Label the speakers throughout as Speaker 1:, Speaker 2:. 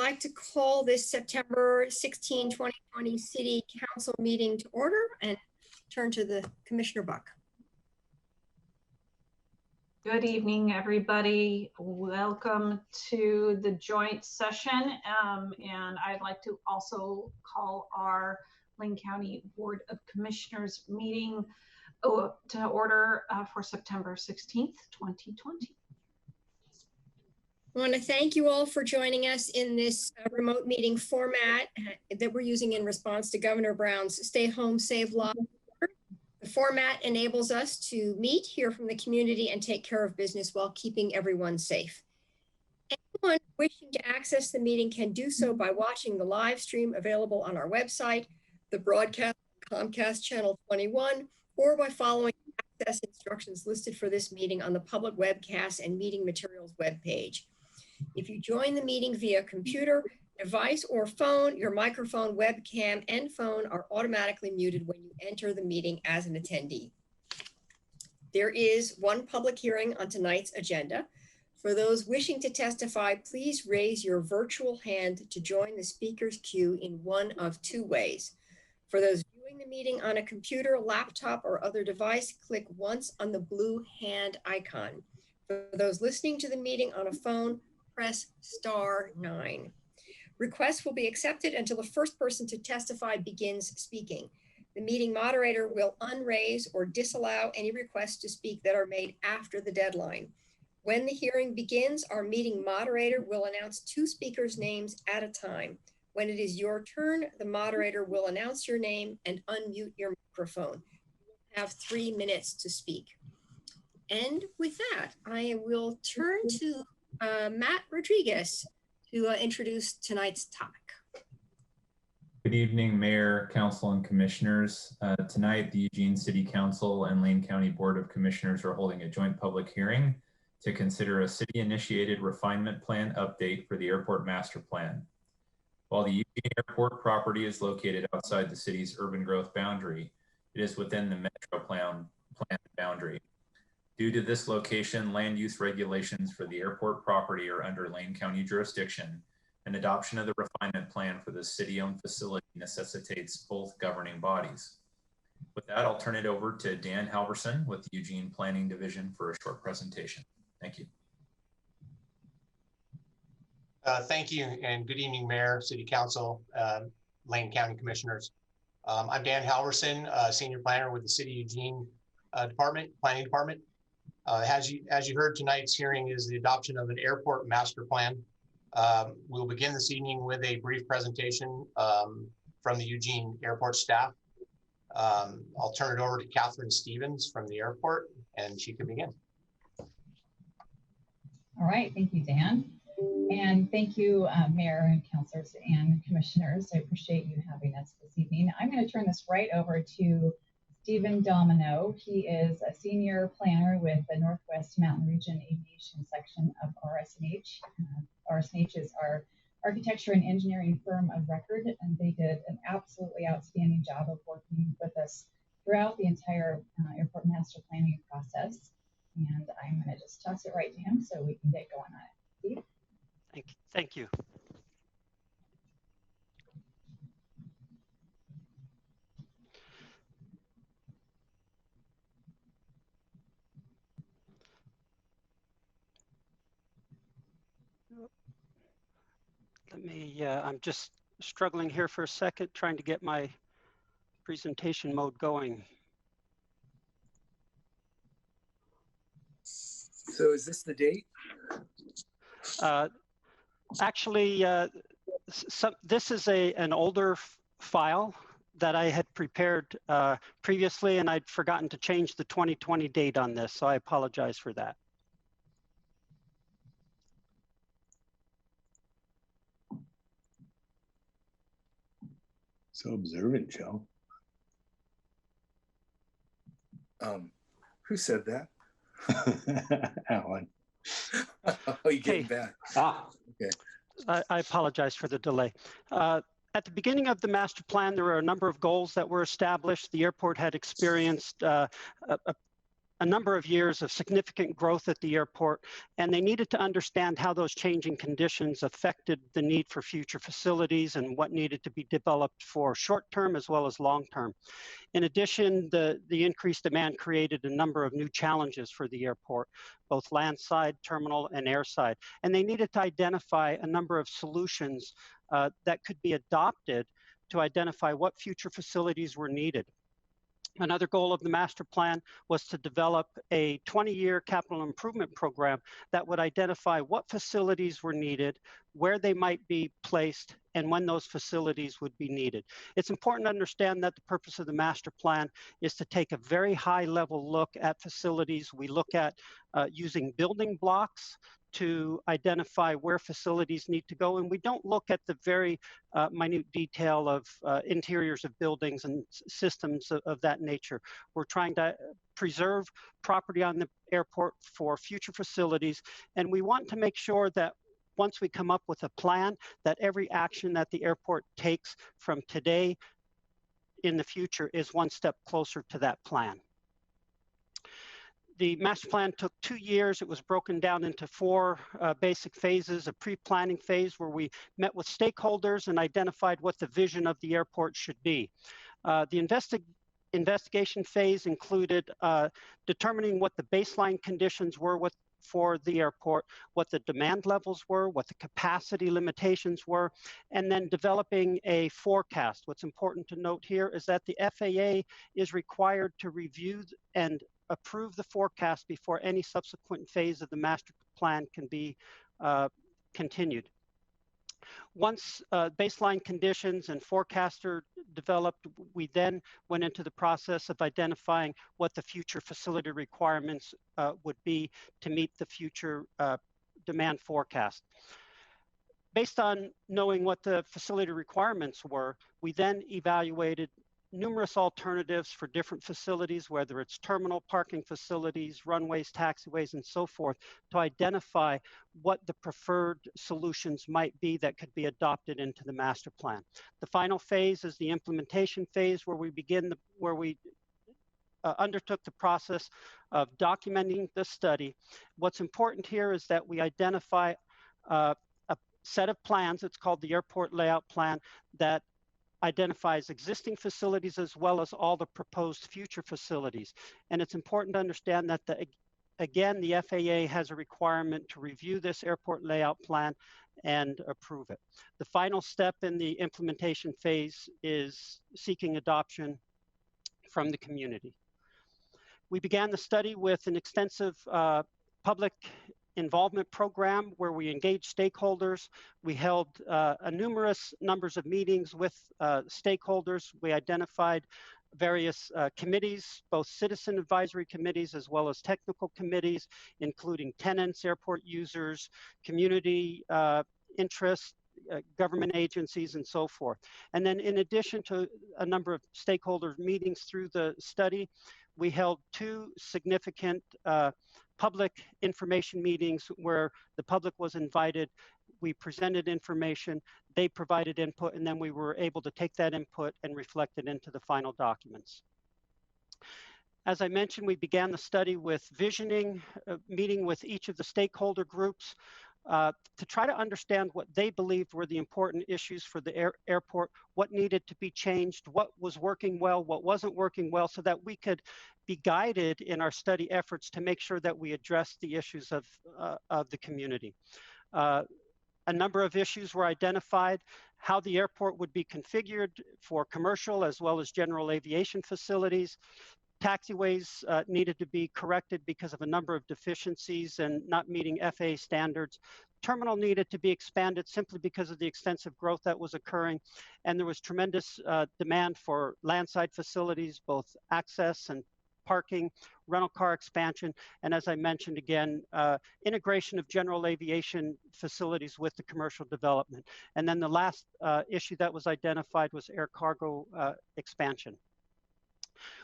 Speaker 1: like to call this September 16, 2020 City Council meeting to order and turn to the Commissioner Buck.
Speaker 2: Good evening, everybody. Welcome to the joint session. And I'd like to also call our Lane County Board of Commissioners meeting to order for September 16th, 2020.
Speaker 1: I want to thank you all for joining us in this remote meeting format that we're using in response to Governor Brown's Stay Home, Save Lives. The format enables us to meet, hear from the community, and take care of business while keeping everyone safe. Anyone wishing to access the meeting can do so by watching the live stream available on our website, the broadcast Comcast Channel 21, or by following access instructions listed for this meeting on the public webcast and meeting materials webpage. If you join the meeting via computer, device, or phone, your microphone, webcam, and phone are automatically muted when you enter the meeting as an attendee. There is one public hearing on tonight's agenda. For those wishing to testify, please raise your virtual hand to join the speaker's queue in one of two ways. For those viewing the meeting on a computer, laptop, or other device, click once on the blue hand icon. For those listening to the meeting on a phone, press *9. Requests will be accepted until the first person to testify begins speaking. The meeting moderator will unraise or disallow any requests to speak that are made after the deadline. When the hearing begins, our meeting moderator will announce two speakers' names at a time. When it is your turn, the moderator will announce your name and unmute your microphone. You will have 3 minutes to speak. And with that, I will turn to Matt Rodriguez to introduce tonight's topic.
Speaker 3: Good evening, Mayor, Council, and Commissioners. Tonight, the Eugene City Council and Lane County Board of Commissioners are holding a joint public hearing to consider a city-initiated refinement plan update for the airport master plan. While the Eugene Airport property is located outside the city's urban growth boundary, it is within the Metro plan boundary. Due to this location, land use regulations for the airport property are under Lane County jurisdiction, and adoption of the refinement plan for the city-owned facility necessitates both governing bodies. With that, I'll turn it over to Dan Halverson with the Eugene Planning Division for a short presentation. Thank you.
Speaker 4: Thank you, and good evening, Mayor, City Council, Lane County Commissioners. I'm Dan Halverson, Senior Planner with the City of Eugene Planning Department. As you heard, tonight's hearing is the adoption of an airport master plan. We'll begin this evening with a brief presentation from the Eugene Airport staff. I'll turn it over to Catherine Stevens from the airport, and she can begin.
Speaker 5: All right, thank you, Dan. And thank you, Mayor and Councilors and Commissioners. I appreciate you having us this evening. I'm going to turn this right over to Stephen Domino. He is a senior planner with the Northwest Mountain Region Aviation section of RS&H. RS&H is our architecture and engineering firm of record, and they did an absolutely outstanding job of working with us throughout the entire airport master planning process. And I'm going to just toss it right to him so we can get going on it. Steve?
Speaker 6: Thank you. Let me, I'm just struggling here for a second, trying to get my presentation mode going.
Speaker 7: So is this the date?
Speaker 6: Actually, this is an older file that I had prepared previously, and I'd forgotten to change the 2020 date on this, so I apologize for that.
Speaker 7: So observant, Joe. Who said that? Alan. Oh, you getting back? Ah, okay.
Speaker 6: I apologize for the delay. At the beginning of the master plan, there were a number of goals that were established. The airport had experienced a a number of years of significant growth at the airport, and they needed to understand how those changing conditions affected the need for future facilities and what needed to be developed for short-term as well as long-term. In addition, the increased demand created a number of new challenges for the airport, both landside, terminal, and airside. And they needed to identify a number of solutions that could be adopted to identify what future facilities were needed. Another goal of the master plan was to develop a 20-year capital improvement program that would identify what facilities were needed, where they might be placed, and when those facilities would be needed. It's important to understand that the purpose of the master plan is to take a very high-level look at facilities. We look at using building blocks to identify where facilities need to go. And we don't look at the very minute detail of interiors of buildings and systems of that nature. We're trying to preserve property on the airport for future facilities. And we want to make sure that once we come up with a plan, that every action that the airport takes from today in the future is one step closer to that plan. The master plan took 2 years. It was broken down into 4 basic phases: a pre-planning phase where we met with stakeholders and identified what the vision of the airport should be. The investigation phase included determining what the baseline conditions were for the airport, what the demand levels were, what the capacity limitations were, and then developing a forecast. What's important to note here is that the FAA is required to review and approve the forecast before any subsequent phase of the master plan can be continued. Once baseline conditions and forecasts are developed, we then went into the process of identifying what the future facility requirements would be to meet the future demand forecast. Based on knowing what the facility requirements were, we then evaluated numerous alternatives for different facilities, whether it's terminal parking facilities, runways, taxiways, and so forth, to identify what the preferred solutions might be that could be adopted into the master plan. The final phase is the implementation phase, where we undertook the process of documenting the study. What's important here is that we identify a set of plans. It's called the Airport Layout Plan, that identifies existing facilities as well as all the proposed future facilities. And it's important to understand that, again, the FAA has a requirement to review this airport layout plan and approve it. The final step in the implementation phase is seeking adoption from the community. We began the study with an extensive public involvement program where we engaged stakeholders. We held numerous numbers of meetings with stakeholders. We identified various committees, both citizen advisory committees as well as technical committees, including tenants, airport users, community interests, government agencies, and so forth. And then in addition to a number of stakeholder meetings through the study, we held 2 significant public information meetings where the public was invited. We presented information, they provided input, and then we were able to take that input and reflect it into the final documents. As I mentioned, we began the study with visioning, meeting with each of the stakeholder groups to try to understand what they believed were the important issues for the airport, what needed to be changed, what was working well, what wasn't working well, so that we could be guided in our study efforts to make sure that we address the issues of the community. A number of issues were identified: how the airport would be configured for commercial as well as general aviation facilities. Taxiways needed to be corrected because of a number of deficiencies and not meeting FAA standards. Terminal needed to be expanded simply because of the extensive growth that was occurring. And there was tremendous demand for landside facilities, both access and parking, rental car expansion, and as I mentioned again, integration of general aviation facilities with the commercial development. And then the last issue that was identified was air cargo expansion.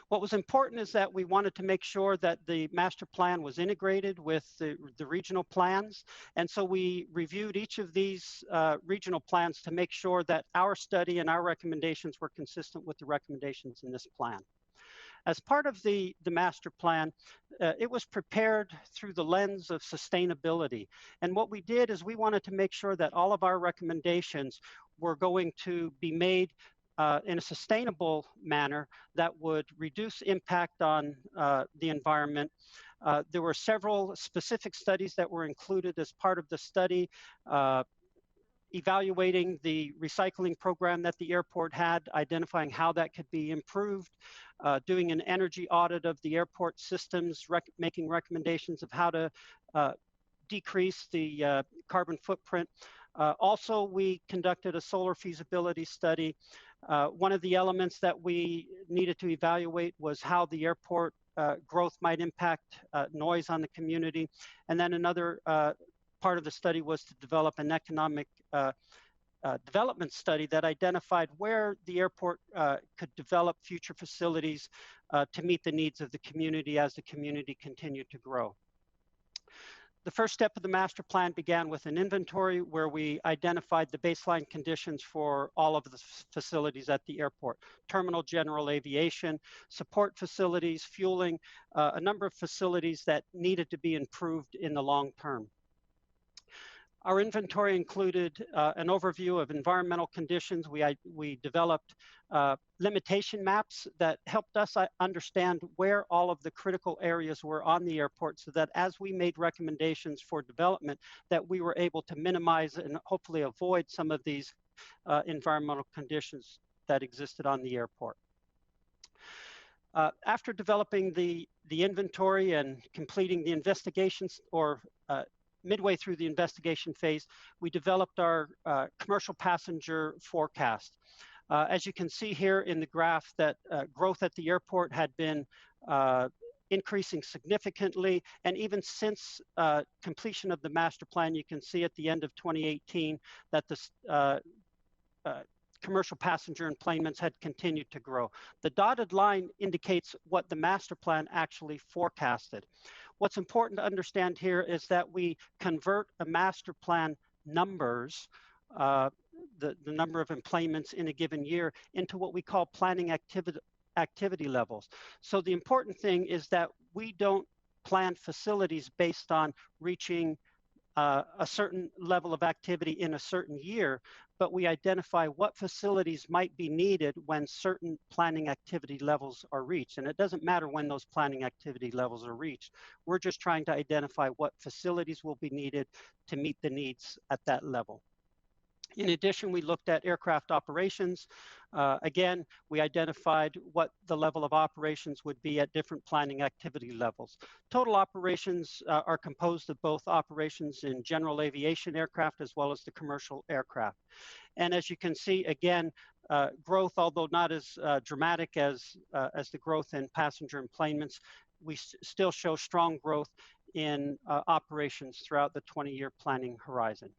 Speaker 6: What was important is that we wanted to make sure that the master plan was integrated with the regional plans. And so we reviewed each of these regional plans to make sure that our study and our recommendations were consistent with the recommendations in this plan. As part of the master plan, it was prepared through the lens of sustainability. And what we did is we wanted to make sure that all of our recommendations were going to be made in a sustainable manner that would reduce impact on the environment. There were several specific studies that were included as part of the study, evaluating the recycling program that the airport had, identifying how that could be improved, doing an energy audit of the airport systems, making recommendations of how to decrease the carbon footprint. Also, we conducted a solar feasibility study. One of the elements that we needed to evaluate was how the airport growth might impact noise on the community. And then another part of the study was to develop an economic development study that identified where the airport could develop future facilities to meet the needs of the community as the community continued to grow. The first step of the master plan began with an inventory where we identified the baseline conditions for all of the facilities at the airport: terminal, general aviation, support facilities, fueling, a number of facilities that needed to be improved in the long term. Our inventory included an overview of environmental conditions. We developed limitation maps that helped us understand where all of the critical areas were on the airport, so that as we made recommendations for development, that we were able to minimize and hopefully avoid some of these environmental conditions that existed on the airport. After developing the inventory and completing the investigations, or midway through the investigation phase, we developed our commercial passenger forecast. As you can see here in the graph, that growth at the airport had been increasing significantly. And even since completion of the master plan, you can see at the end of 2018 that the commercial passenger enplanements had continued to grow. The dotted line indicates what the master plan actually forecasted. What's important to understand here is that we convert a master plan numbers, the number of enplanements in a given year, into what we call planning activity levels. So the important thing is that we don't plan facilities based on reaching a certain level of activity in a certain year, but we identify what facilities might be needed when certain planning activity levels are reached. And it doesn't matter when those planning activity levels are reached. We're just trying to identify what facilities will be needed to meet the needs at that level. In addition, we looked at aircraft operations. Again, we identified what the level of operations would be at different planning activity levels. Total operations are composed of both operations in general aviation aircraft as well as the commercial aircraft. And as you can see, again, growth, although not as dramatic as the growth in passenger enplanements, we still show strong growth in operations throughout the 20-year planning horizon.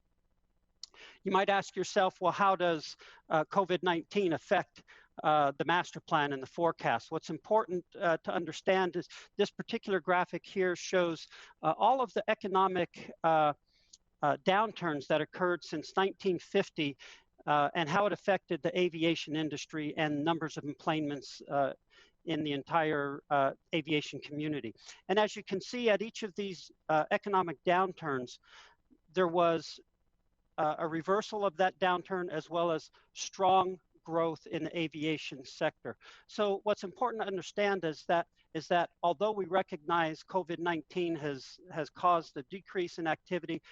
Speaker 6: You might ask yourself, well, how does COVID-19 affect the master plan and the forecast? What's important to understand is this particular graphic here shows all of the economic downturns that occurred since 1950 and how it affected the aviation industry and numbers of enplanements in the entire aviation community. And as you can see, at each of these economic downturns, there was a reversal of that downturn, as well as strong growth in the aviation sector. So what's important to understand is that although we recognize COVID-19 has caused a decrease in activity,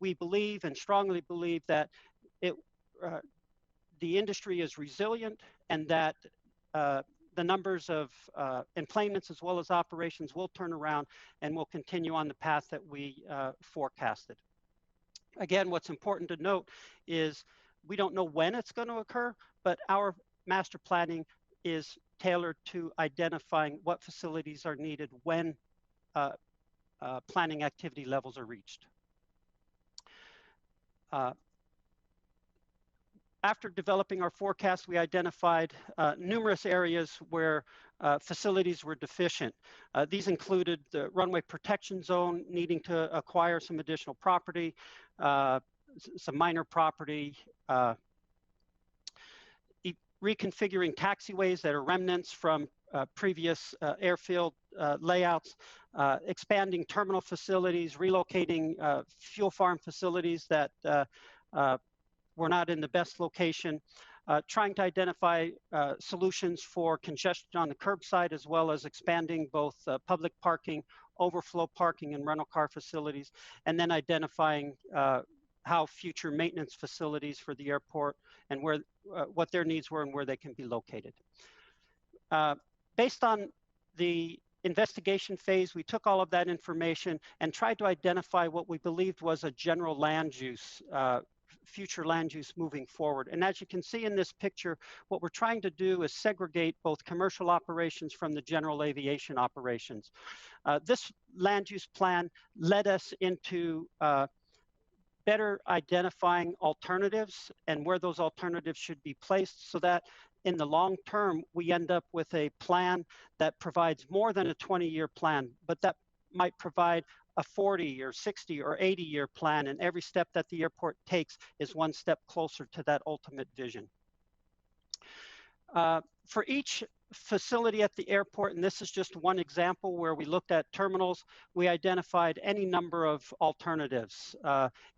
Speaker 6: we believe and strongly believe that the industry is resilient, and that the numbers of enplanements as well as operations will turn around and will continue on the path that we forecasted. Again, what's important to note is we don't know when it's going to occur, but our master planning is tailored to identifying what facilities are needed when planning activity levels are reached. After developing our forecast, we identified numerous areas where facilities were deficient. These included the runway protection zone, needing to acquire some additional property, some minor property, reconfiguring taxiways that are remnants from previous airfield layouts, expanding terminal facilities, relocating fuel farm facilities that were not in the best location, trying to identify solutions for congestion on the curbside, as well as expanding both public parking, overflow parking, and rental car facilities, and then identifying how future maintenance facilities for the airport and where what their needs were and where they can be located. Based on the investigation phase, we took all of that information and tried to identify what we believed was a general land use, future land use moving forward. And as you can see in this picture, what we're trying to do is segregate both commercial operations from the general aviation operations. This land use plan led us into better identifying alternatives and where those alternatives should be placed, so that in the long term, we end up with a plan that provides more than a 20-year plan, but that might provide a 40 or 60 or 80-year plan, and every step that the airport takes is one step closer to that ultimate vision. For each facility at the airport, and this is just one example where we looked at terminals, we identified any number of alternatives.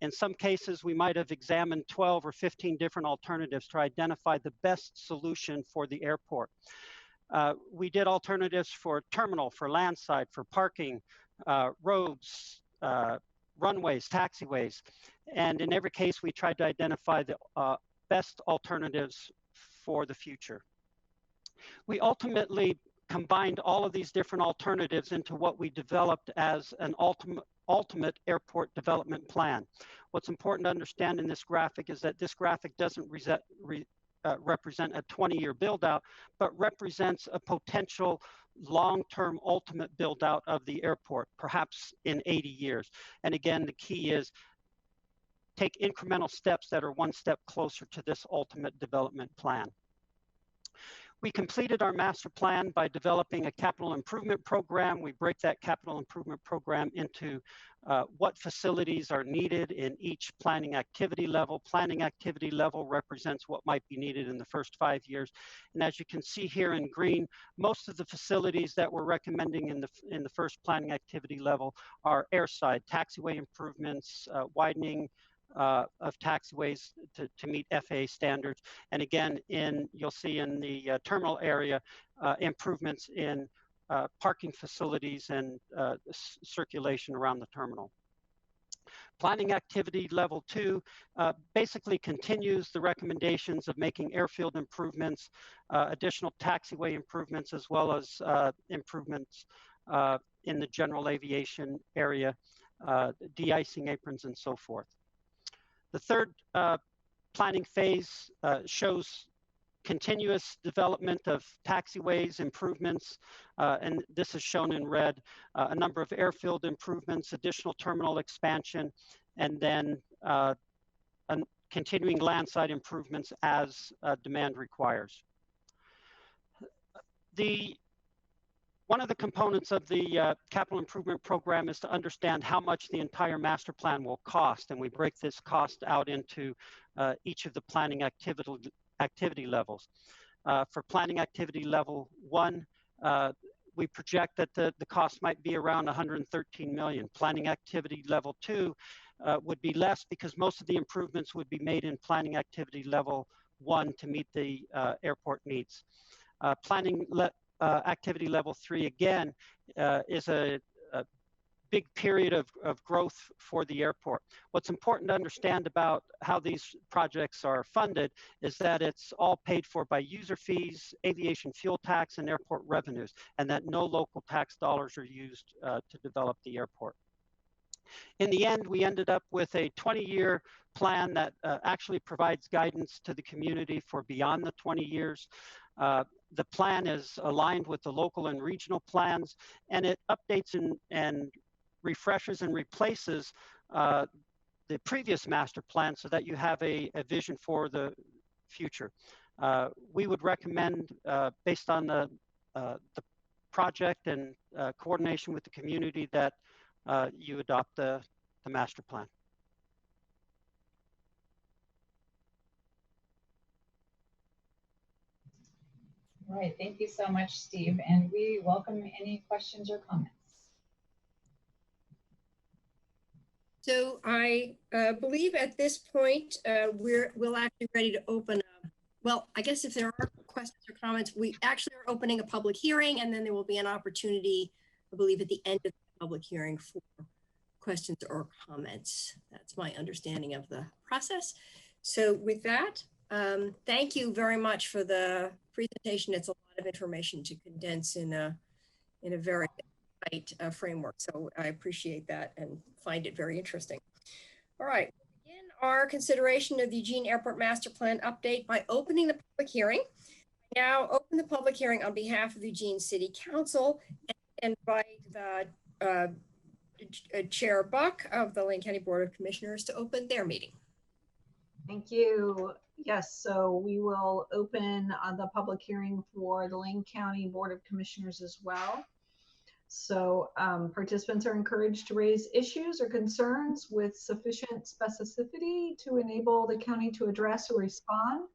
Speaker 6: In some cases, we might have examined 12 or 15 different alternatives to identify the best solution for the airport. We did alternatives for terminal, for landside, for parking, roads, runways, taxiways, and in every case, we tried to identify the best alternatives for the future. We ultimately combined all of these different alternatives into what we developed as an ultimate airport development plan. What's important to understand in this graphic is that this graphic doesn't represent a 20-year build out, but represents a potential long-term ultimate build out of the airport, perhaps in 80 years. And again, the key is take incremental steps that are one step closer to this ultimate development plan. We completed our master plan by developing a capital improvement program. We break that capital improvement program into what facilities are needed in each planning activity level. Planning activity level represents what might be needed in the first 5 years. And as you can see here in green, most of the facilities that we're recommending in the first planning activity level are airside, taxiway improvements, widening of taxiways to meet FAA standards. And again, you'll see in the terminal area, improvements in parking facilities and circulation around the terminal. Planning activity level 2 basically continues the recommendations of making airfield improvements, additional taxiway improvements, as well as improvements in the general aviation area, de-icing aprons and so forth. The third planning phase shows continuous development of taxiways improvements, and this is shown in red, a number of airfield improvements, additional terminal expansion, and then continuing landside improvements as demand requires. One of the components of the capital improvement program is to understand how much the entire master plan will cost, and we break this cost out into each of the planning activity levels. For planning activity level 1, we project that the cost might be around $113 million. Planning activity level 2 would be less because most of the improvements would be made in planning activity level 1 to meet the airport needs. Activity level 3, again, is a big period of growth for the airport. What's important to understand about how these projects are funded is that it's all paid for by user fees, aviation fuel tax, and airport revenues, and that no local tax dollars are used to develop the airport. In the end, we ended up with a 20-year plan that actually provides guidance to the community for beyond the 20 years. The plan is aligned with the local and regional plans, and it updates and refreshes and replaces the previous master plan so that you have a vision for the future. We would recommend, based on the project and coordination with the community, that you adopt the master plan.
Speaker 5: All right, thank you so much, Steve. And we welcome any questions or comments.
Speaker 1: So I believe at this point, we'll actually ready to open up. Well, I guess if there are questions or comments, we actually are opening a public hearing, and then there will be an opportunity, I believe, at the end of the public hearing for questions or comments. That's my understanding of the process. So with that, thank you very much for the presentation. It's a lot of information to condense in a very tight framework. So I appreciate that and find it very interesting. All right, we'll begin our consideration of the Eugene Airport Master Plan update by opening the public hearing. I now open the public hearing on behalf of the Eugene City Council and invite the Chair Buck of the Lane County Board of Commissioners to open their meeting.
Speaker 2: Thank you. Yes, so we will open the public hearing for the Lane County Board of Commissioners as well. So participants are encouraged to raise issues or concerns with sufficient specificity to enable the county to address or respond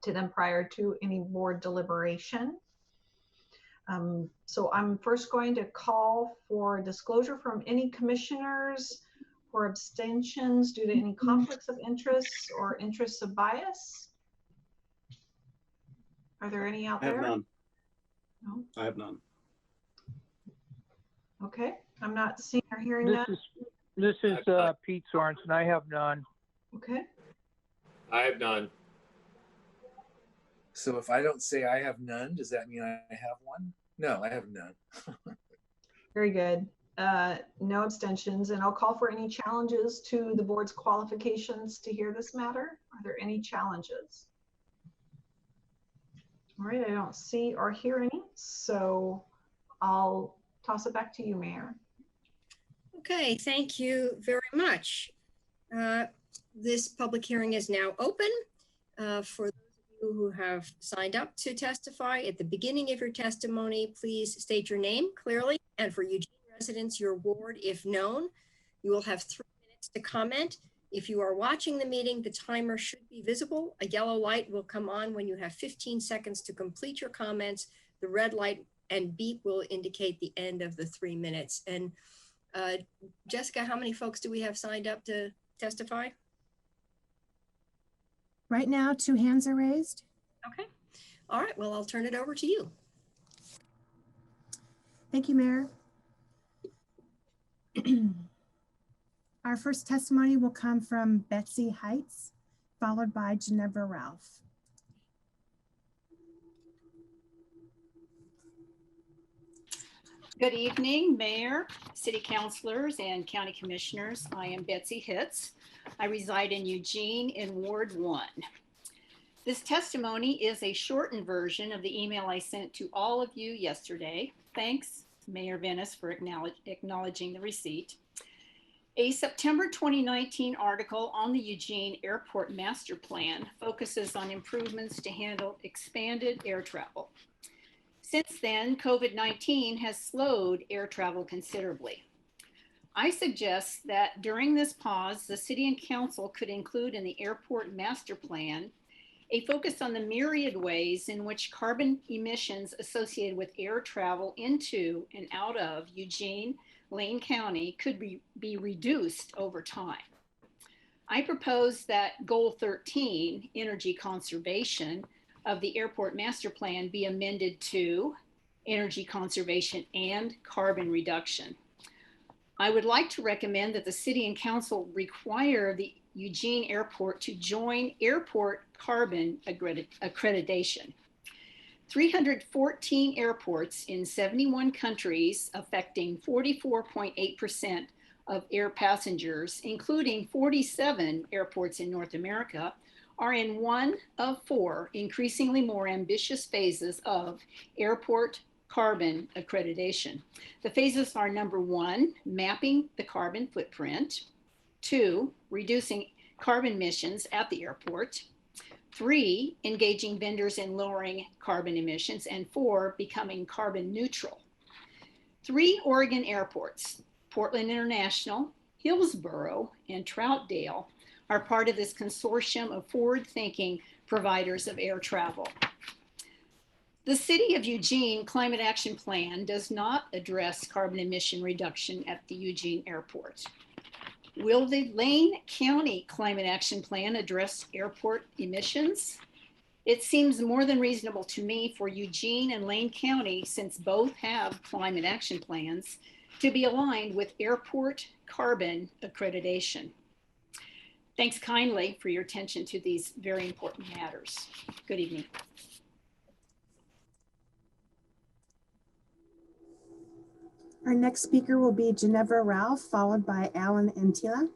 Speaker 2: to them prior to any board deliberation. So I'm first going to call for disclosure from any commissioners for abstentions due to any conflicts of interest or interests of bias. Are there any out there?
Speaker 8: I have none.
Speaker 2: No?
Speaker 8: I have none.
Speaker 2: Okay, I'm not seeing or hearing
Speaker 9: This
Speaker 2: that.
Speaker 9: is Pete Sorensen. I have none.
Speaker 2: Okay,
Speaker 8: I have none.
Speaker 7: So if I don't say I have none, does that mean I have one? No, I have none.
Speaker 2: very good. No abstentions, and I'll call for any challenges to the board's qualifications to hear this matter. Are there any challenges? All right, I don't see or hear any, so I'll toss it back to you, Mayor.
Speaker 1: Okay, thank you very much. This public hearing is now open. For those of you who have signed up to testify, at the beginning of your testimony, please state your name clearly, and for Eugene residents, your ward if known. You will have 3 minutes to comment. If you are watching the meeting, the timer should be visible. A yellow light will come on when you have 15 seconds to complete your comments. The red light and beep will indicate the end of the 3 minutes. And Jessica, how many folks do we have signed up to testify?
Speaker 10: Right now, 2 hands are raised.
Speaker 1: Okay. All right. Well, I'll turn it over to you.
Speaker 10: Thank you, Mayor. Our first testimony will come from Betsy Heights, followed by Ginevra Ralph.
Speaker 11: Good evening, Mayor, City Councilors, and County Commissioners. I am Betsy Hitz. I reside in Eugene in Ward 1. This testimony is a shortened version of the email I sent to all of you yesterday. Thanks, Mayor Venice, for acknowledging the receipt. A September 2019 article on the Eugene Airport Master Plan focuses on improvements to handle expanded air travel. Since then, COVID-19 has slowed air travel considerably. I suggest that during this pause, the City and Council could include in the Airport Master Plan a focus on the myriad ways in which carbon emissions associated with air travel into and out of Eugene, Lane County could be reduced over time. I propose that Goal 13, energy conservation, of the Airport Master Plan be amended to energy conservation and carbon reduction. I would like to recommend that the City and Council require the Eugene Airport to join airport carbon accreditation. 314 airports in 71 countries affecting 44.8% of air passengers, including 47 airports in North America, are in one of 4 increasingly more ambitious phases of airport carbon accreditation. The phases are: number 1, mapping the carbon footprint; 2, reducing carbon emissions at the airport; 3, engaging vendors in lowering carbon emissions; and 4, becoming carbon neutral. 3 Oregon airports, Portland International, Hillsboro, and Troutdale, are part of this consortium of forward-thinking providers of air travel. The City of Eugene Climate Action Plan does not address carbon emission reduction at the Eugene Airport. Will the Lane County Climate Action Plan address airport emissions? It seems more than reasonable to me for Eugene and Lane County, since both have climate action plans, to be aligned with airport carbon accreditation. Thanks kindly for your attention to these very important matters. Good evening.
Speaker 10: Our next speaker will be Ginevra Ralph, followed by Alan Antila.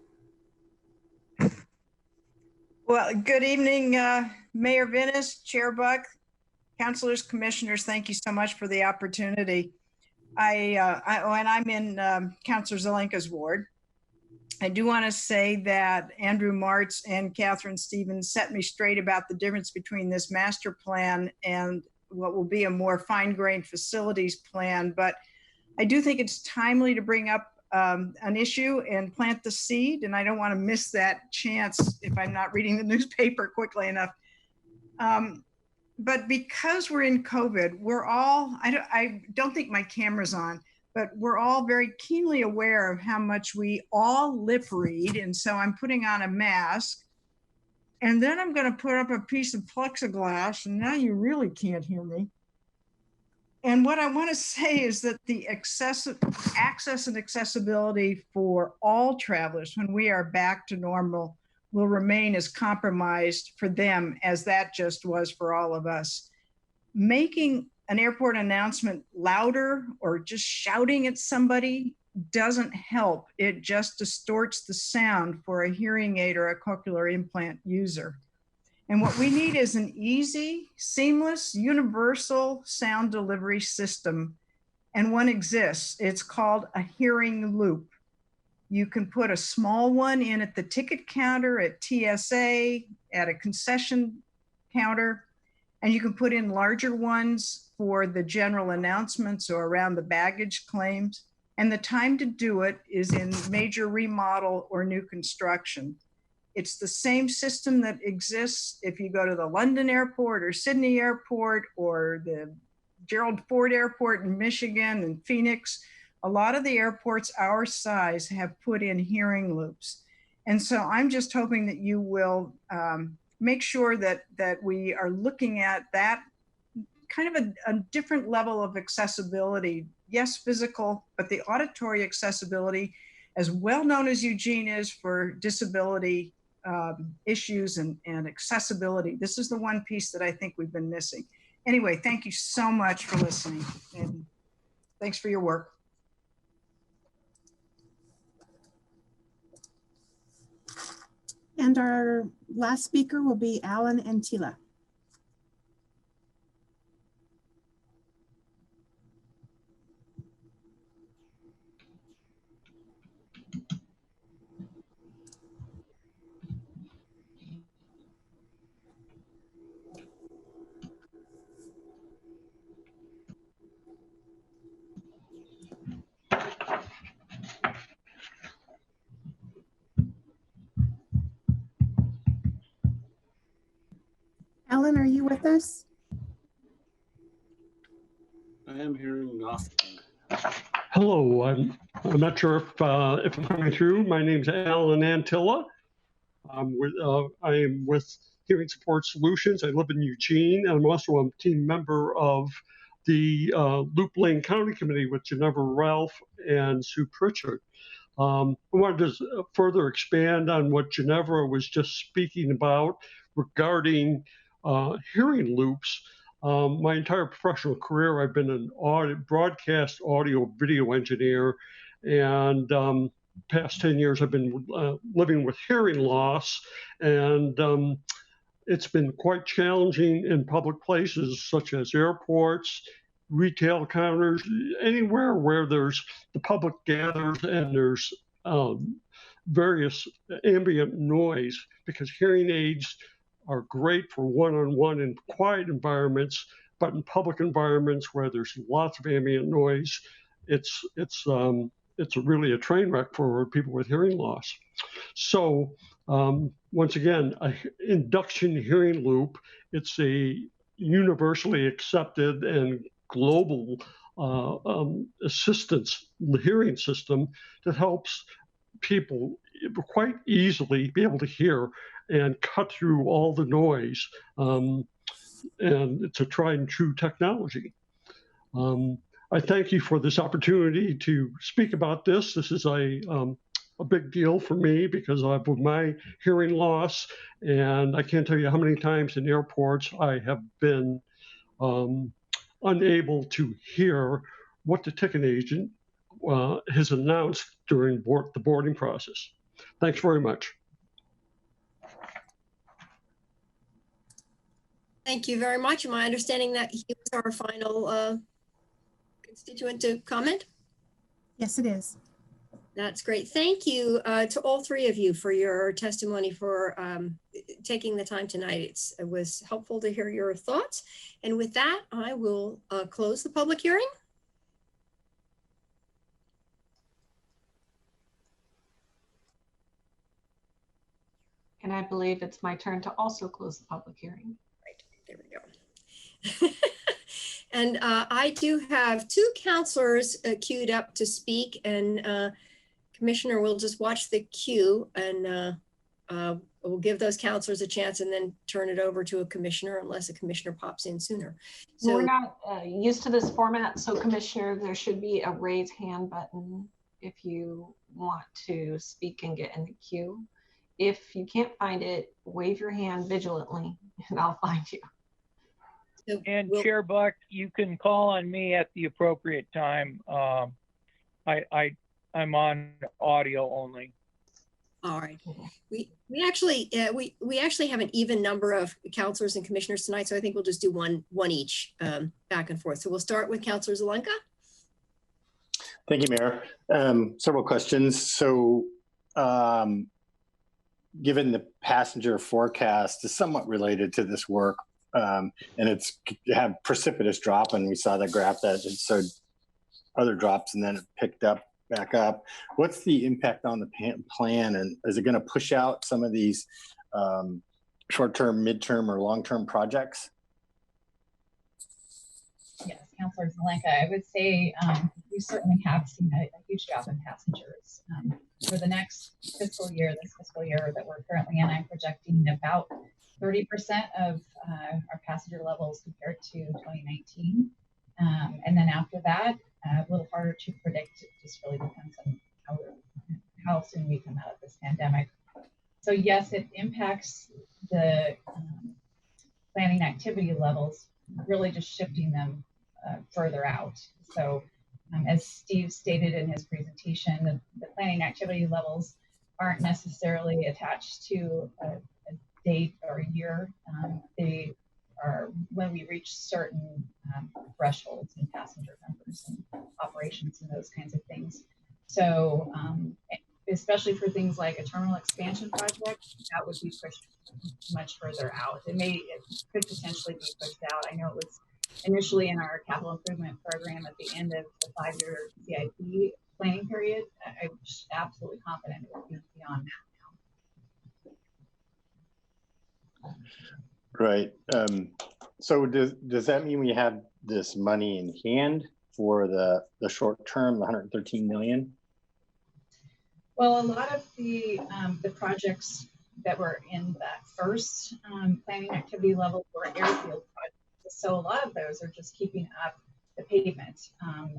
Speaker 12: Well, good evening, Mayor Venus, Chair Buck, councilors, commissioners. Thank you so much for the opportunity. I'm in Councilor Zelenka's ward. I do want to say that Andrew Martz and Catherine Stevens set me straight about the difference between this master plan and what will be a more fine-grained facilities plan. But I do think it's timely to bring up an issue and plant the seed, and I don't want to miss that chance if I'm not reading the newspaper quickly enough. But because we're in COVID, we're all, I don't think my camera's on, but we're all very keenly aware of how much we all lip read. And so I'm putting on a mask, and then I'm going to put up a piece of plexiglass, and now you really can't hear me. And what I want to say is that the access and accessibility for all travelers when we are back to normal will remain as compromised for them as that just was for all of us. Making an airport announcement louder or just shouting at somebody doesn't help. It just distorts the sound for a hearing aid or a cochlear implant user. And what we need is an easy, seamless, universal sound delivery system. And one exists. It's called a hearing loop. You can put a small one in at the ticket counter, at TSA, at a concession counter, and you can put in larger ones for the general announcements or around the baggage claims. And the time to do it is in major remodel or new construction. It's the same system that exists if you go to the London airport or Sydney airport or the Gerald Ford Airport in Michigan and Phoenix. A lot of the airports our size have put in hearing loops. And so I'm just hoping that you will make sure that we are looking at that kind of a different level of accessibility. Yes, physical, but the auditory accessibility, as well known as Eugene is for disability issues and accessibility. This is the one piece that I think we've been missing. Anyway, thank you so much for listening, and thanks for your work.
Speaker 10: And our last speaker will be Alan Antila. Alan, are you with us?
Speaker 13: I am hearing nothing.
Speaker 14: Hello, I'm not sure if I'm coming through. My name's Alan Antilla. I am with Hearing Support Solutions. I live in Eugene. I'm also a team member of the Loop Lane County Committee with Ginevra Ralph and Sue Pritchard. I wanted to further expand on what Ginevra was just speaking about regarding hearing loops. My entire professional career, I've been an broadcast audio video engineer, and past 10 years I've been living with hearing loss, and it's been quite challenging in public places such as airports, retail counters, anywhere where there's the public gathers and there's various ambient noise, because hearing aids are great for one-on-one in quiet environments, but in public environments where there's lots of ambient noise, it's really a train wreck for people with hearing loss. So once again, an induction hearing loop, it's a universally accepted and global assistance hearing system that helps people quite easily be able to hear and cut through all the noise. And it's a tried and true technology. I thank you for this opportunity to speak about this. This is a big deal for me because of my hearing loss, and I can't tell you how many times in airports I have been unable to hear what the ticket agent has announced during the boarding process. Thanks very much.
Speaker 1: Thank you very much. Am I understanding that he was our final constituent to comment?
Speaker 10: Yes, it is.
Speaker 1: That's great. Thank you to all three of you for your testimony, for taking the time tonight. It was helpful to hear your thoughts. And with that, I will close the public hearing.
Speaker 2: And I believe it's my turn to also close the public hearing.
Speaker 1: Right, there we go. And I do have two counselors queued up to speak, and Commissioner will just watch the queue, and we'll give those counselors a chance and then turn it over to a commissioner unless a commissioner pops in sooner. So
Speaker 2: we're not used to this format, so Commissioner, there should be a raise hand button if you want to speak and get in the queue. If you can't find it, wave your hand vigilantly and I'll find you.
Speaker 9: And Chair Buck, you can call on me at the appropriate time. I'm on audio only.
Speaker 1: All right. We actually have an even number of counselors and commissioners tonight, so I think we'll just do one each back and forth. So we'll start with Counselor Zelenka.
Speaker 15: Thank you, Mayor. Several questions. So given the passenger forecast is somewhat related to this work, and it's had precipitous drop, and we saw the graph that it showed other drops and then it picked up back up. What's the impact on the plan, and is it going to push out some of these short-term, mid-term, or long-term projects?
Speaker 5: Yes, Councilor Zelenka, I would say we certainly have seen a huge drop in passengers. For the next fiscal year, this fiscal year that we're currently in, I'm projecting about 30% of our passenger levels compared to 2019. And then after that, a little harder to predict. It just really depends on how soon we come out of this pandemic. So yes, it impacts the planning activity levels, really just shifting them further out. So as Steve stated in his presentation, the planning activity levels aren't necessarily attached to a date or a year. They are when we reach certain thresholds in passenger numbers and operations and those kinds of things. So especially for things like a terminal expansion project, that would be pushed much further out. It could potentially be pushed out. I know it was initially in our capital improvement program at the end of the 5-year CIP planning period. I'm absolutely confident it will be beyond that now.
Speaker 15: Right. So does that mean we have this money in hand for the short term, the 113 million?
Speaker 5: Well, a lot of the projects that were in that first planning activity level were airfield projects. So a lot of those are just keeping up the pavement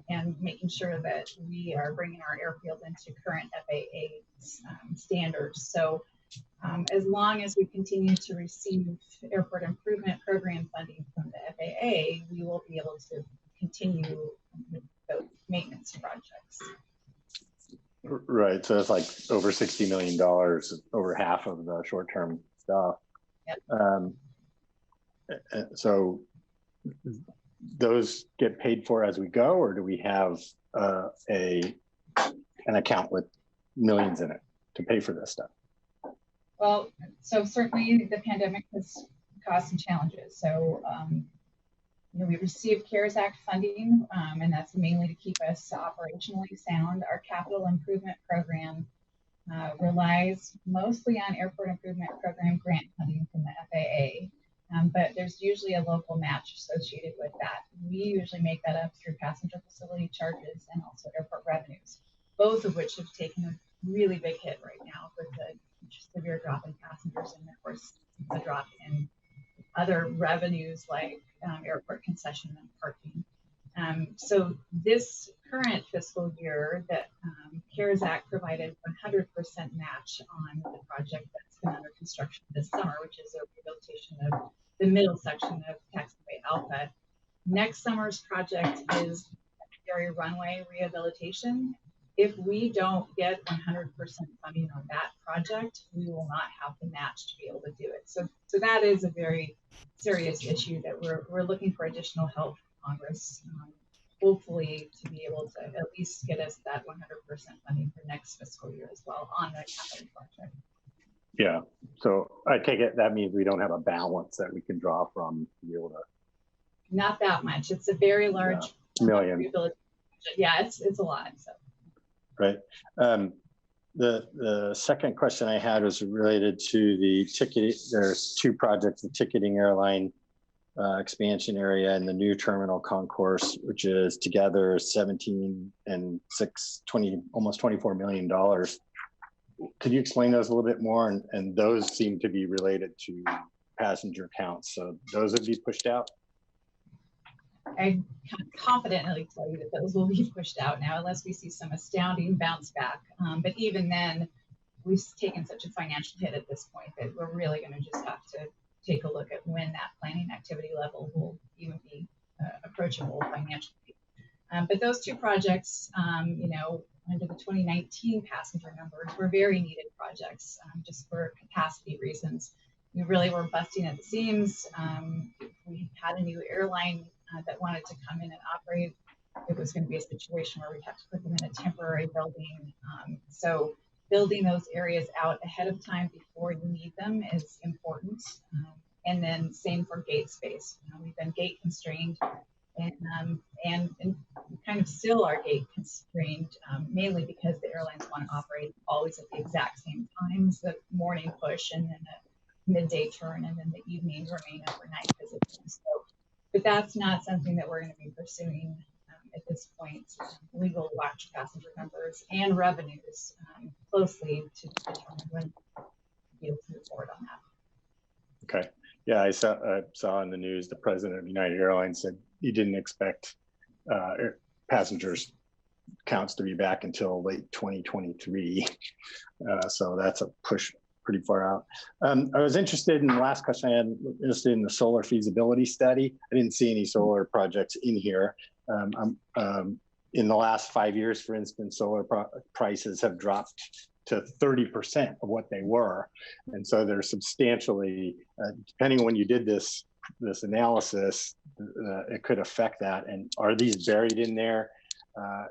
Speaker 5: and making sure that we are bringing our airfield into current FAA standards. So as long as we continue to receive airport improvement program funding from the FAA, we will be able to continue with those maintenance projects.
Speaker 15: Right, so it's like over $60 million, over half of the short-term stuff. Yep. So those get paid for as we go, or do we have an account with millions in it to pay for this stuff?
Speaker 5: Well, so certainly the pandemic has caused some challenges. So, we received CARES Act funding, and that's mainly to keep us operationally sound. Our capital improvement program relies mostly on airport improvement program grant funding from the FAA. but there's usually a local match associated with that. We usually make that up through passenger facility charges and also airport revenues, both of which have taken a really big hit right now with the severe drop in passengers and, of course, the drop in other revenues like airport concession and parking. So this current fiscal year, that CARES Act provided 100% match on the project that's been under construction this summer, which is a rehabilitation of the middle section of Taxiway Alpha. Next summer's project is secondary runway rehabilitation. If we don't get 100% funding on that project, we will not have the match to be able to do it. So that is a very serious issue that we're looking for additional help from Congress, hopefully to be able to at least get us that 100% funding for next fiscal year as well on the capital project.
Speaker 15: Yeah, so I take it that means we don't have a balance that we can draw from to be able to.
Speaker 5: Not that much. It's a very large
Speaker 15: million.
Speaker 5: Yeah, it's a lot. So.
Speaker 15: Right. The second question I had was related to the ticket. There's two projects: the ticketing airline expansion area and the new terminal concourse, which is together 17 and 20, almost $24 million. Could you explain those a little bit more? And those seem to be related to passenger counts. So those would be pushed out?
Speaker 5: I can confidently tell you that those will be pushed out now unless we see some astounding bounce back. But even then, we've taken such a financial hit at this point that we're really going to just have to take a look at when that planning activity level will even be approachable financially. But those two projects, you know, under the 2019 passenger numbers were very needed projects just for capacity reasons. We really were busting at the seams. We had a new airline that wanted to come in and operate. It was going to be a situation where we'd have to put them in a temporary building. So building those areas out ahead of time before you need them is important. And then same for gate space. You know, we've been gate constrained and kind of still are gate constrained, mainly because the airlines want to operate always at the exact same times, the morning push and then a midday turn and then the evening remain overnight visits. So, but that's not something that we're going to be pursuing at this point. We will watch passenger numbers and revenues closely to determine when to be able to move forward on that.
Speaker 15: Okay. Yeah, I saw in the news the president of United Airlines said he didn't expect passengers counts to be back until late 2023. So that's a push pretty far out. I was interested in the last question I had, interested in the solar feasibility study. I didn't see any solar projects in here. In the last 5 years, for instance, solar prices have dropped to 30% of what they were. And so they're substantially, depending on when you did this analysis, it could affect that. And are these buried in there?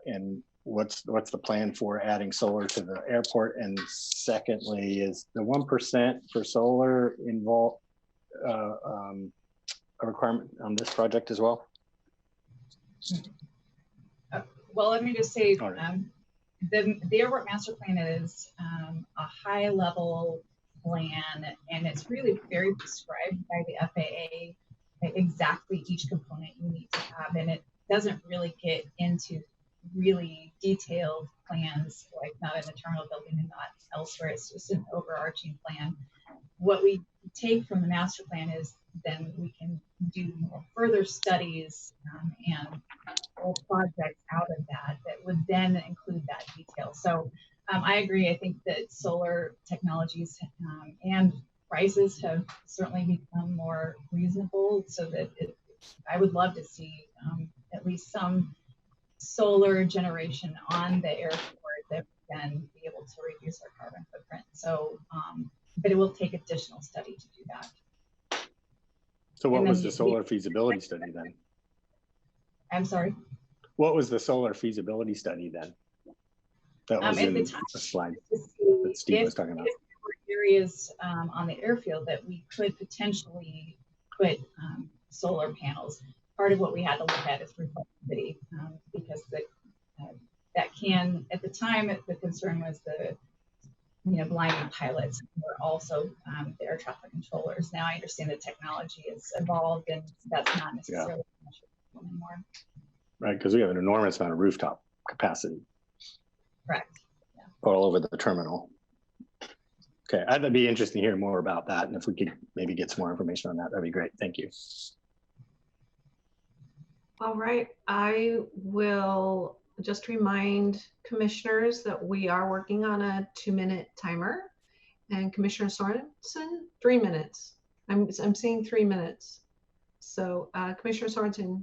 Speaker 15: And what's the plan for adding solar to the airport? And secondly, is the 1% for solar involved a requirement on this project as well?
Speaker 5: Well, let me just say, the airport master plan is a high level plan, and it's really very prescribed by the FAA, exactly each component you need to have. And it doesn't really get into really detailed plans, like not in the terminal building and not elsewhere. It's just an overarching plan. What we take from the master plan is then we can do more further studies and projects out of that would then include that detail. So I agree. I think that solar technologies and prices have certainly become more reasonable, so that I would love to see at least some solar generation on the airport that would then be able to reduce our carbon footprint. So, but it will take additional study to do that.
Speaker 15: So what was the solar feasibility study then?
Speaker 5: I'm sorry?
Speaker 15: What was the solar feasibility study then? That was in the slide that Steve was talking about.
Speaker 5: If there were areas on the airfield that we could potentially put solar panels, part of what we had to look at is reflectivity, because that can, at the time, the concern was the blinding pilots were also the air traffic controllers. Now I understand the technology has evolved and that's not necessarily anymore.
Speaker 15: Right, because we have an enormous amount of rooftop capacity.
Speaker 5: Correct.
Speaker 15: Yeah. All over the terminal. Okay, that'd be interesting to hear more about that. And if we could maybe get some more information on that, that'd be great. Thank you.
Speaker 2: All right, I will just remind commissioners that we are working on a 2-minute timer. And Commissioner Sorensen, 3 minutes. I'm seeing 3 minutes. So Commissioner Sorensen,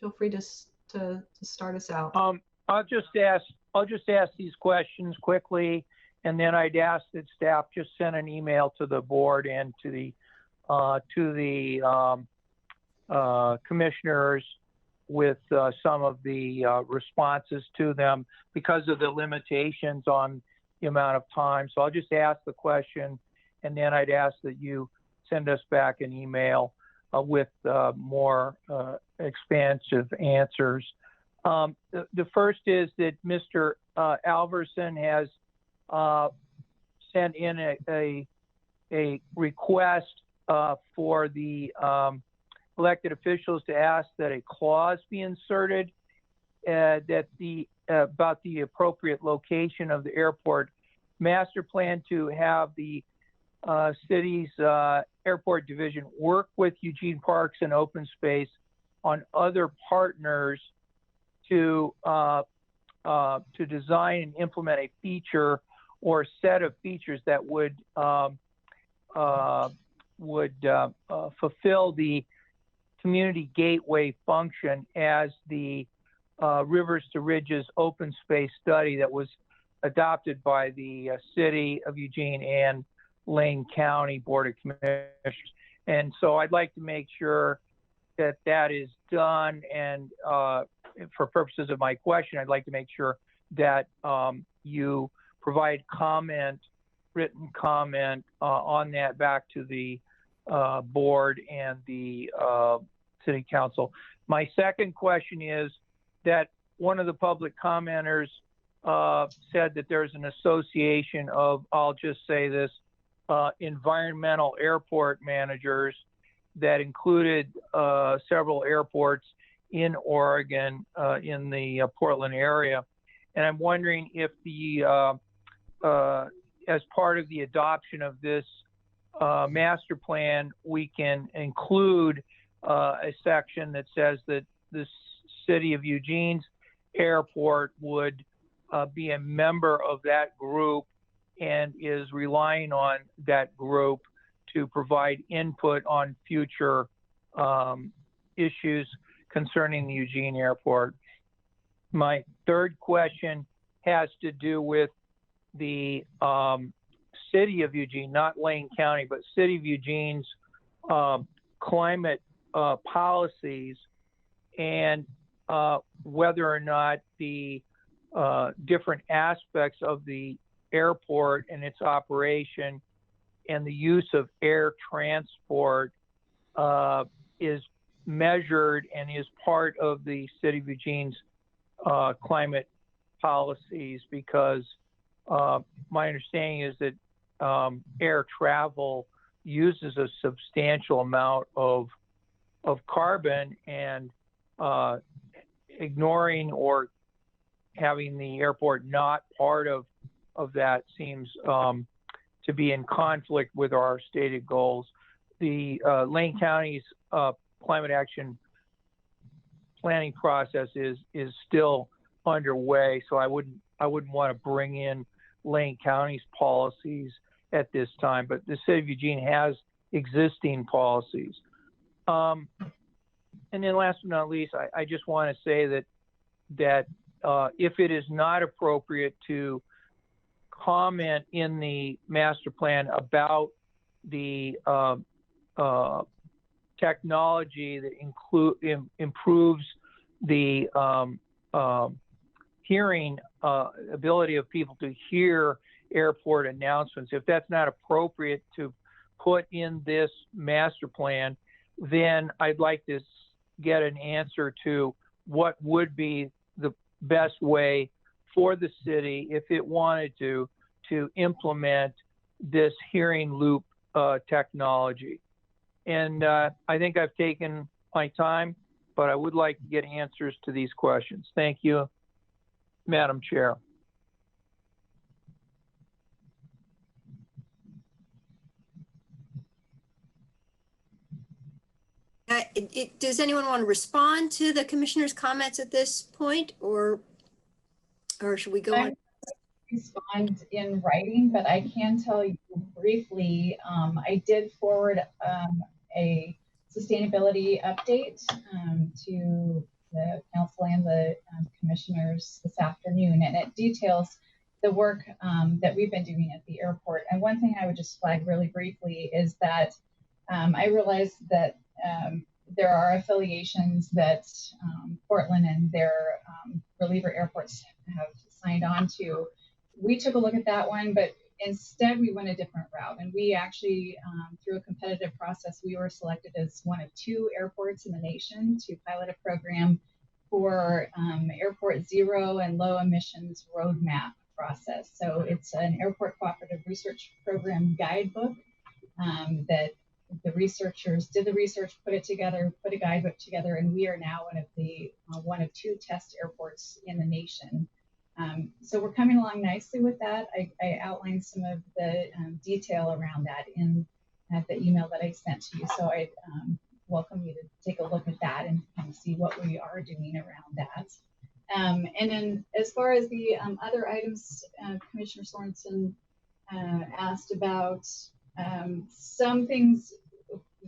Speaker 2: feel free to start us out.
Speaker 9: I'll just ask these questions quickly, and then I'd ask that staff just send an email to the board and to the commissioners with some of the responses to them because of the limitations on the amount of time. So I'll just ask the question, and then I'd ask that you send us back an email with more expansive answers. The first is that Mr. Alverson has sent in a request for the elected officials to ask that a clause be inserted that about the appropriate location of the airport master plan, to have the city's airport division work with Eugene Parks and Open Space on other partners to design and implement a feature or set of features that would fulfill the community gateway function as the Rivers to Ridges open space study that was adopted by the City of Eugene and Lane County Board of Commissioners. And so I'd like to make sure that that is done. And for purposes of my question, I'd like to make sure that you provide written comment on that back to the board and the City Council. My second question is that one of the public commenters said that there's an association of, I'll just say this, environmental airport managers that included several airports in Oregon in the Portland area. And I'm wondering if as part of the adoption of this master plan, we can include a section that says that the City of Eugene's airport would be a member of that group and is relying on that group to provide input on future issues concerning the Eugene airport. My third question has to do with the City of Eugene, not Lane County, but City of Eugene's climate policies, and whether or not the different aspects of the airport and its operation and the use of air transport is measured and is part of the City of Eugene's climate policies, because my understanding is that air travel uses a substantial amount of carbon, and ignoring or having the airport not part of that seems to be in conflict with our stated goals. The Lane County's climate action planning process is still underway, so I wouldn't want to bring in Lane County's policies at this time, but the City of Eugene has existing policies. And then last but not least, I just want to say that if it is not appropriate to comment in the master plan about the technology that improves the hearing ability of people to hear airport announcements, if that's not appropriate to put in this master plan, then I'd like to get an answer to what would be the best way for the city, if it wanted to implement this hearing loop technology. And I think I've taken my time, but I would like to get answers to these questions. Thank you, Madam Chair.
Speaker 1: Does anyone want to respond to the commissioner's comments at this point, or should we go on?
Speaker 5: Respond in writing, but I can tell you briefly, I did forward a sustainability update to the council and the commissioners this afternoon, and it details the work that we've been doing at the airport. And one thing I would just flag really briefly is that I realized that there are affiliations that Portland and their reliever airports have signed on to. We took a look at that one, but instead we went a different route. And we actually, through a competitive process, we were selected as one of 2 airports in the nation to pilot a program for airport zero and low emissions roadmap process. So it's an airport cooperative research program guidebook that the researchers did the research, put it together, put a guidebook together, and we are now one of 2 test airports in the nation. So we're coming along nicely with that. I outlined some of the detail around that in the email that I sent to you. So I welcome you to take a look at that and kind of see what we are doing around that. And then as far as the other items, Commissioner Sorensen asked about, some things,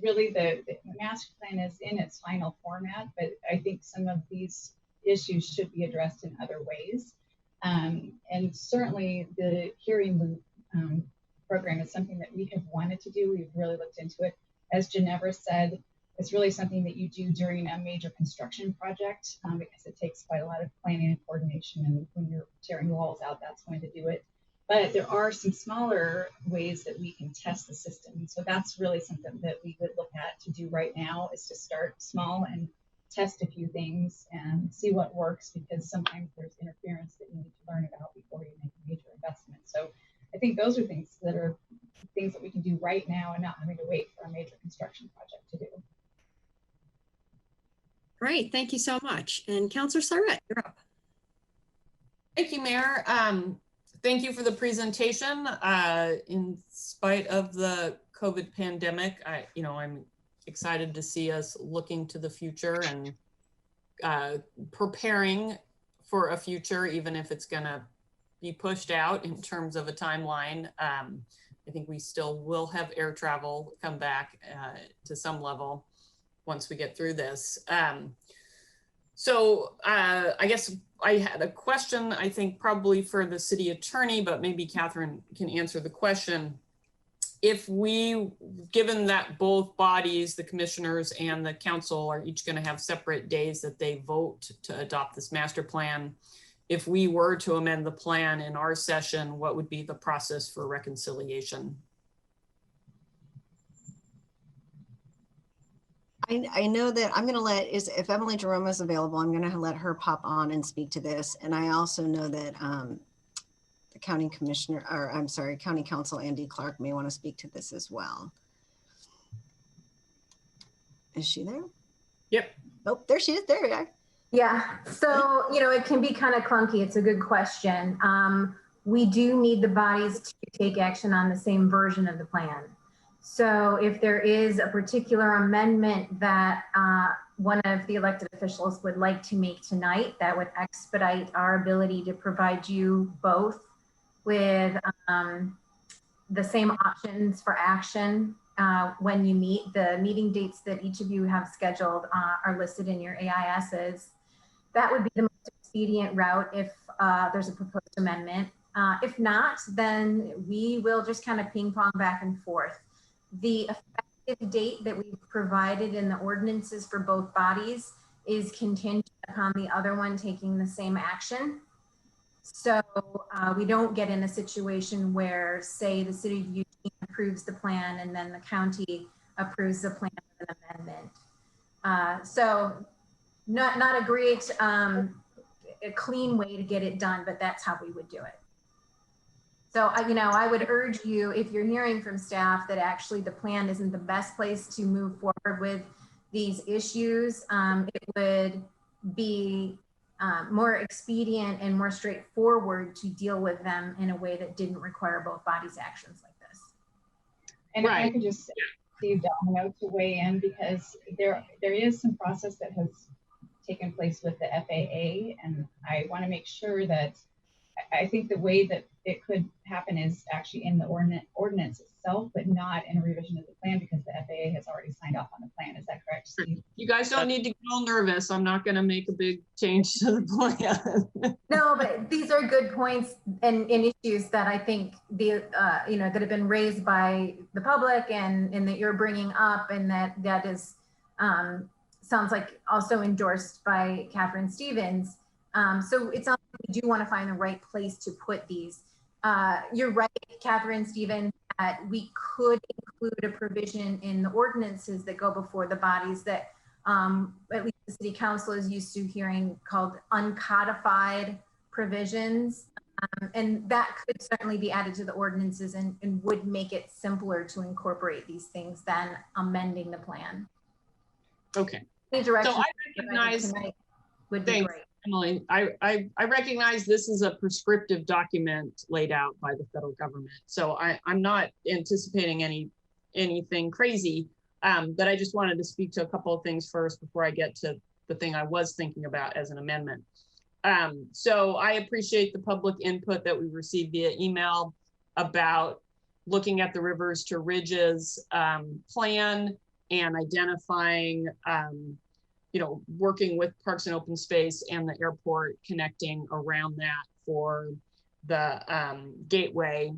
Speaker 5: really the master plan is in its final format, but I think some of these issues should be addressed in other ways. And certainly the hearing loop program is something that we have wanted to do. We've really looked into it. As Ginevra said, it's really something that you do during a major construction project because it takes quite a lot of planning and coordination. And when you're tearing walls out, that's going to do it. But there are some smaller ways that we can test the system. And so that's really something that we would look at to do right now, is to start small and test a few things and see what works, because sometimes there's interference that you need to learn about before you make a major investment. So I think those are things that we can do right now and not having to wait for a major construction project to do.
Speaker 1: Great, thank you so much. And Councilor Sarette, you're up.
Speaker 16: Thank you, Mayor. Thank you for the presentation. In spite of the COVID pandemic, I'm excited to see us looking to the future and preparing for a future, even if it's going to be pushed out in terms of a timeline. I think we still will have air travel come back to some level once we get through this. So I guess I had a question, I think probably for the city attorney, but maybe Catherine can answer the question. If given that both bodies, the commissioners and the council, are each going to have separate days that they vote to adopt this master plan, if we were to amend the plan in our session, what would be the process for reconciliation?
Speaker 17: I know that I'm going to if Emily Jerome is available, I'm going to let her pop on and speak to this. And I also know that the county commissioner, or I'm sorry, county council Andy Clark may want to speak to this as well. Is she there?
Speaker 16: Yep.
Speaker 17: Oh, there she is. There we are.
Speaker 18: Yeah. So, it can be kind of clunky. It's a good question. We do need the bodies to take action on the same version of the plan. So if there is a particular amendment that one of the elected officials would like to make tonight, that would expedite our ability to provide you both with the same options for action when you meet. The meeting dates that each of you have scheduled are listed in your AISs. That would be the most expedient route if there's a proposed amendment. If not, then we will just kind of ping pong back and forth. The effective date that we've provided in the ordinances for both bodies is contingent upon the other one taking the same action. So we don't get in a situation where, say, the city of Eugene approves the plan and then the county approves the plan with an amendment. So not a great, a clean way to get it done, but that's how we would do it. So I would urge you, if you're hearing from staff that actually the plan isn't the best place to move forward with these issues, it would be more expedient and more straightforward to deal with them in a way that didn't require both bodies' actions like this.
Speaker 5: And if I could just Steve Domino to weigh in, because there is some process that has taken place with the FAA, and I want to make sure that I think the way that it could happen is actually in the ordinance itself, but not in a revision of the plan, because the FAA has already signed off on the plan. Is that correct, Steve?
Speaker 16: You guys don't need to get all nervous. I'm not going to make a big change to the plan.
Speaker 18: No, but these are good points and issues that I think that have been raised by the public and that you're bringing up, and that is sounds like also endorsed by Catherine Stevens. So it sounds like we do want to find the right place to put these. You're right, Catherine Stevens, that we could include a provision in the ordinances that go before the bodies that at least the city council is used to hearing called uncodified provisions. And that could certainly be added to the ordinances and would make it simpler to incorporate these things than amending the plan.
Speaker 16: Okay.
Speaker 18: Any direction
Speaker 16: so I recognize,
Speaker 18: would be great.
Speaker 16: Emily, I recognize this is a prescriptive document laid out by the federal government. So I'm not anticipating anything crazy, but I just wanted to speak to a couple of things first before I get to the thing I was thinking about as an amendment. So I appreciate the public input that we received via email about looking at the Rivers to Ridges plan and identifying working with Parks and Open Space and the airport, connecting around that for the gateway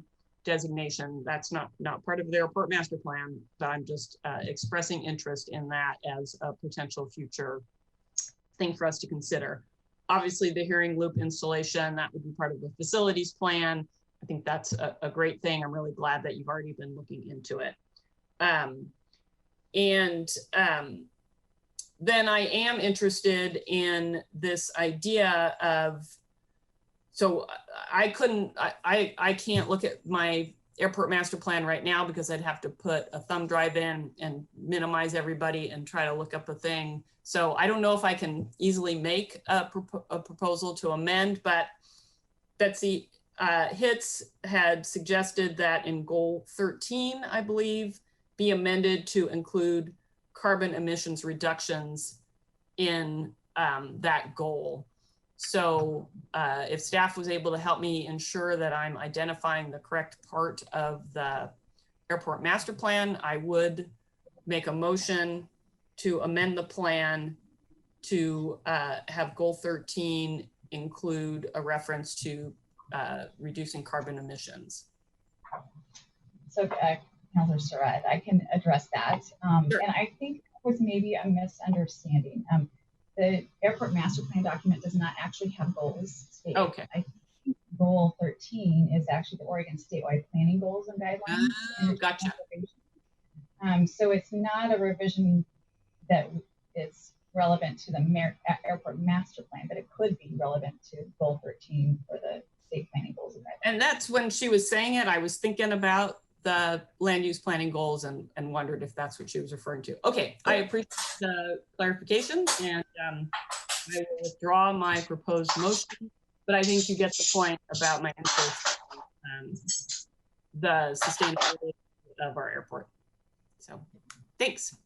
Speaker 16: designation. That's not part of the airport master plan, but I'm just expressing interest in that as a potential future thing for us to consider. Obviously, the hearing loop installation, that would be part of the facilities plan. I think that's a great thing. I'm really glad that you've already been looking into it. Then I am interested in this idea of, so I can't look at my airport master plan right now because I'd have to put a thumb drive in and minimize everybody and try to look up a thing. So I don't know if I can easily make a proposal to amend, but Betsy Hitz had suggested that in goal 13, I believe, be amended to include carbon emissions reductions in that goal. So if staff was able to help me ensure that I'm identifying the correct part of the airport master plan, I would make a motion to amend the plan to have goal 13 include a reference to reducing carbon emissions.
Speaker 5: So Councilor Surratt, I can address that. Sure. And I think it was maybe a misunderstanding. The airport master plan document does not actually have goals stated.
Speaker 16: Okay.
Speaker 5: I think goal 13 is actually the Oregon statewide planning goals and guidelines.
Speaker 16: Gotcha.
Speaker 5: So it's not a revision that is relevant to the airport master plan, but it could be relevant to goal 13 for the state planning goals and guidelines.
Speaker 16: And that's when she was saying it, I was thinking about the land use planning goals and wondered if that's what she was referring to. Okay, I appreciate the clarification, and I will withdraw my proposed motion, but I think you get the point about my interest in the sustainability of our airport. So thanks.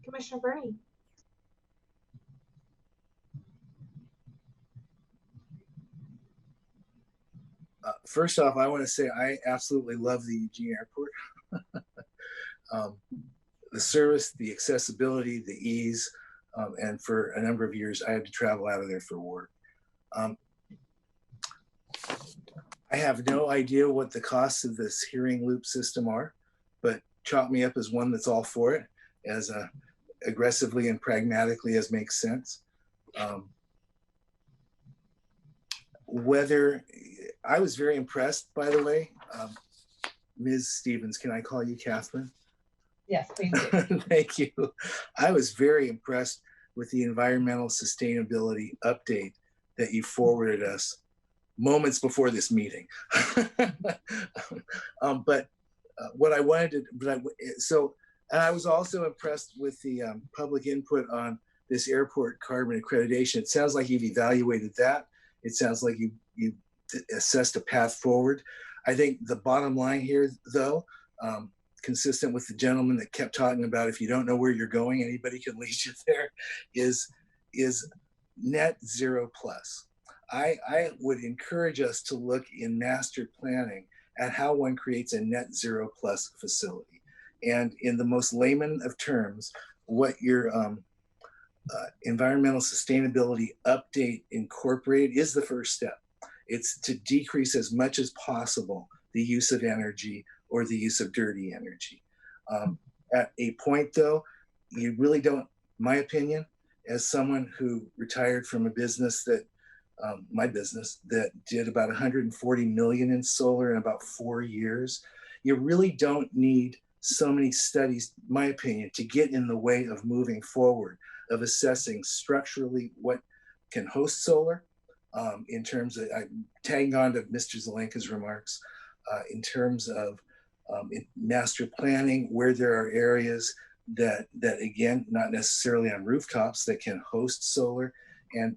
Speaker 19: Commissioner Burney.
Speaker 7: First off, I want to say I absolutely love the Eugene Airport. The service, the accessibility, the ease, and for a number of years, I had to travel out of there for work. I have no idea what the costs of this hearing loop system are, but chalk me up as one that's all for it, as aggressively and pragmatically as makes sense. I was very impressed, by the way, Ms. Stevens, can I call you Catherine?
Speaker 5: Yes, please do.
Speaker 7: Thank you. I was very impressed with the environmental sustainability update that you forwarded us moments before this meeting. But what I wanted to, and I was also impressed with the public input on this airport carbon accreditation. It sounds like you've evaluated that. It sounds like you assessed a path forward. I think the bottom line here, though, consistent with the gentleman that kept talking about if you don't know where you're going, anybody can lead you there, is net zero plus. I would encourage us to look in master planning at how one creates a net zero plus facility. And in the most layman of terms, what your environmental sustainability update incorporate is the first step. It's to decrease as much as possible the use of energy or the use of dirty energy. At a point though, you really don't, my opinion, as someone who retired from a business that, my business that did about 140 million in solar in about 4 years, you really don't need so many studies, my opinion, to get in the way of moving forward, of assessing structurally what can host solar, in terms of, tagging on to Mr. Zelenka's remarks, in terms of master planning, where there are areas that again, not necessarily on rooftops, that can host solar. And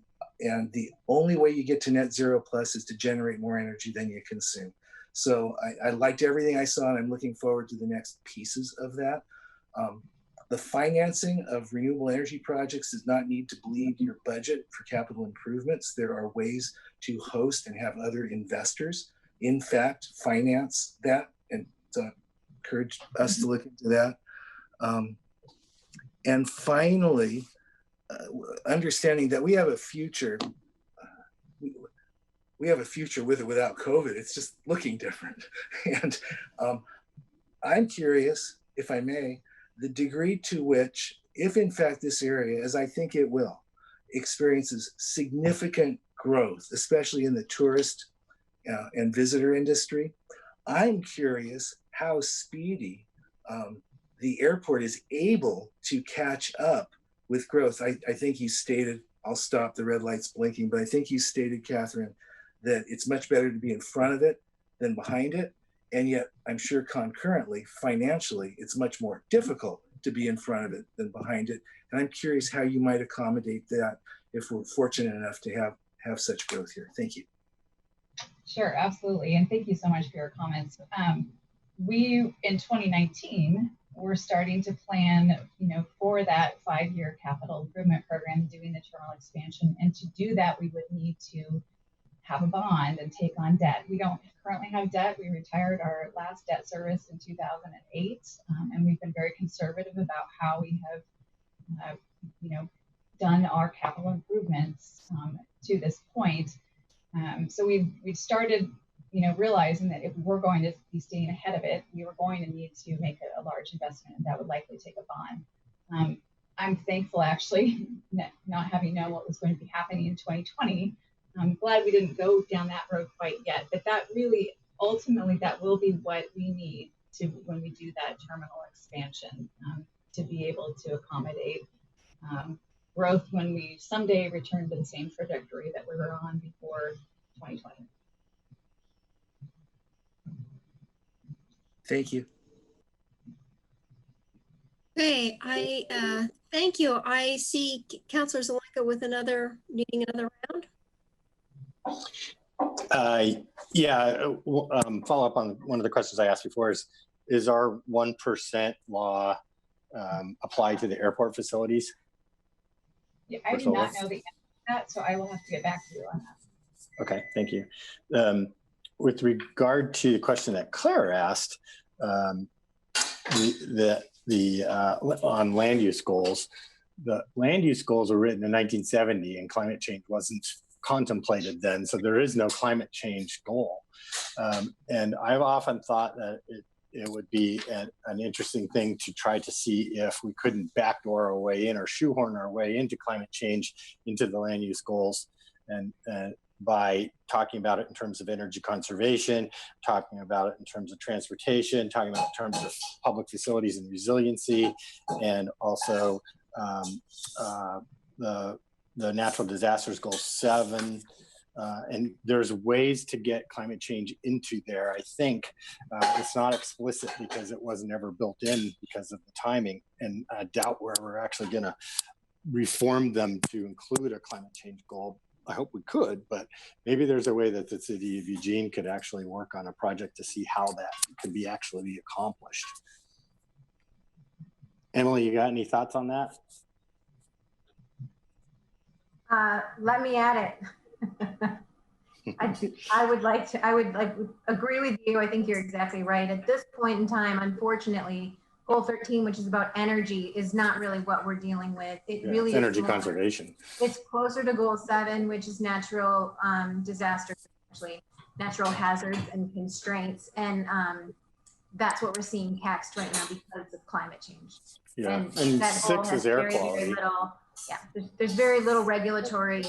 Speaker 7: the only way you get to net zero plus is to generate more energy than you consume. So I liked everything I saw, and I'm looking forward to the next pieces of that. The financing of renewable energy projects does not need to bleed your budget for capital improvements. There are ways to host and have other investors, in fact, finance that, and so encourage us to look into that. And finally, understanding that we have a future. We have a future with or without COVID. It's just looking different. And I'm curious, if I may, the degree to which, if in fact this area, as I think it will, experiences significant growth, especially in the tourist and visitor industry, I'm curious how speedy the airport is able to catch up with growth. I think you stated, I'll stop, the red light's blinking, but I think you stated, Catherine, that it's much better to be in front of it than behind it. And yet I'm sure concurrently, financially, it's much more difficult to be in front of it than behind it. And I'm curious how you might accommodate that if we're fortunate enough to have such growth here. Thank you.
Speaker 5: Sure, absolutely. And thank you so much for your comments. We, in 2019, we're starting to plan, for that 5-year capital improvement program, doing the terminal expansion. And to do that, we would need to have a bond and take on debt. We don't currently have debt. We retired our last debt service in 2008, and we've been very conservative about how we have, done our capital improvements to this point. So we've started, realizing that if we're going to be staying ahead of it, we were going to need to make a large investment, and that would likely take a bond. I'm thankful, actually, not having known what was going to be happening in 2020. I'm glad we didn't go down that road quite yet, but that really, ultimately, that will be what we need to, when we do that terminal expansion, to be able to accommodate growth when we someday return to the same trajectory that we were on before 2020.
Speaker 7: Thank you.
Speaker 1: Okay, thank you. I see Councilor Zelenka with needing another round.
Speaker 15: Follow up on one of the questions I asked before is our 1% law applied to the airport facilities?
Speaker 5: Yeah, I do not know the answer to that, so I will have to get back to you on that.
Speaker 15: Okay, thank you. With regard to the question that Claire asked, on land use goals, the land use goals were written in 1970 and climate change wasn't contemplated then, so there is no climate change goal. And I've often thought that it would be an interesting thing to try to see if we couldn't backdoor our way in or shoehorn our way into climate change into the land use goals, and by talking about it in terms of energy conservation, talking about it in terms of transportation, talking about it in terms of public facilities and resiliency, and also the natural disasters goal 7, And there's ways to get climate change into there. I think it's not explicit because it wasn't ever built in because of the timing. And I doubt we're actually going to reform them to include a climate change goal. I hope we could, but maybe there's a way that the city of Eugene could actually work on a project to see how that could be actually be accomplished. Emily, you got any thoughts on that?
Speaker 18: Let me add it. I would agree with you. I think you're exactly right. At this point in time, unfortunately, Goal 13, which is about energy, is not really what we're dealing with. It really is
Speaker 15: energy conservation.
Speaker 18: It's closer to Goal 7, which is natural disasters, actually, natural hazards and constraints. And that's what we're seeing taxed right now because of climate change.
Speaker 15: Yeah, and
Speaker 18: that
Speaker 15: 6 is air quality.
Speaker 18: Very little, yeah, there's very little regulatory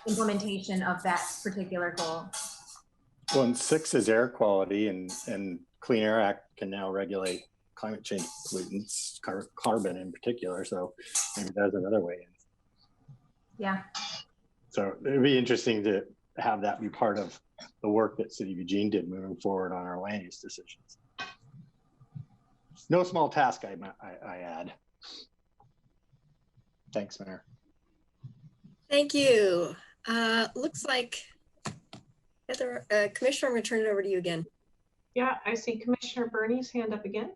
Speaker 18: implementation of that particular goal.
Speaker 15: Well, and 6 is air quality, and Clean Air Act can now regulate climate change pollutants, carbon in particular. So maybe that's another way in.
Speaker 18: Yeah.
Speaker 15: So it'd be interesting to have that be part of the work that City of Eugene did moving forward on our land use decisions. No small task, I add. Thanks, Mayor.
Speaker 1: Thank you. Looks like, Heather, Commissioner, I'm going to turn it over to you again.
Speaker 2: Yeah, I see Commissioner Bernie's hand up again.